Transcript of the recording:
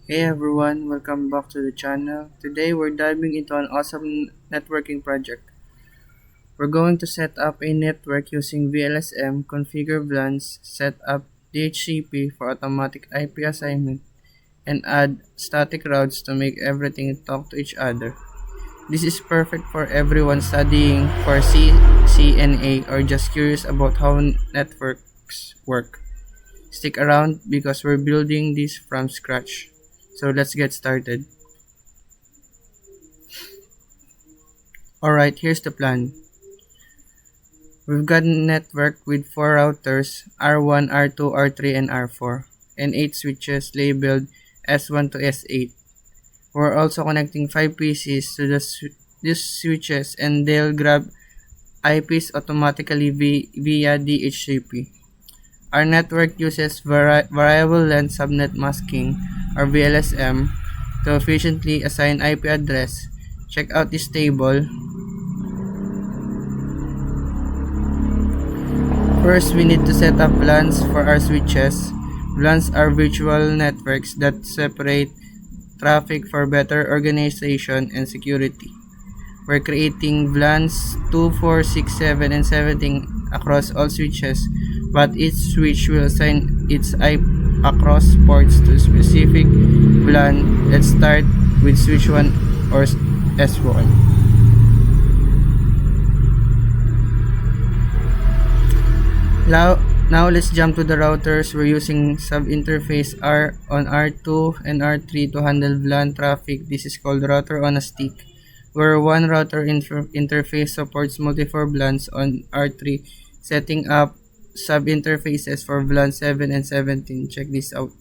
Hey everyone, welcome back to the channel. Today we're diving into an awesome networking project. We're going to set up a network using VLSM, configure VLANs, set up DHCP for automatic IP assignment, and add static routes to make everything talk to each other. This is perfect for everyone studying for CCNA or just curious about how networks work. Stick around because we're building this from scratch. So let's get started. Alright, here's the plan. We've got a network with 4 routers, R1, R2, R3, and R4, and 8 switches labeled S1 to S8. We're also connecting 5 PCs to these switches and they'll grab IPs automatically via DHCP. Our network uses variable length subnet masking, or VLSM, to efficiently assign IP address. Check out this table. First, we need to set up VLANs for our switches. VLANs are virtual networks that separate traffic for better organization and security. We're creating VLANs 2, 4, 6, 7, and 17 across all switches, but each switch will assign its IP across ports to specific VLAN. Let's start with switch 1 or S1. Now let's jump to the routers. We're using sub-interface R on R2 and R3 to handle VLAN traffic. This is called router on a stick, where one router interface supports multiple VLANs on R3, setting up sub-interfaces for VLAN 7 and 17. Check this out.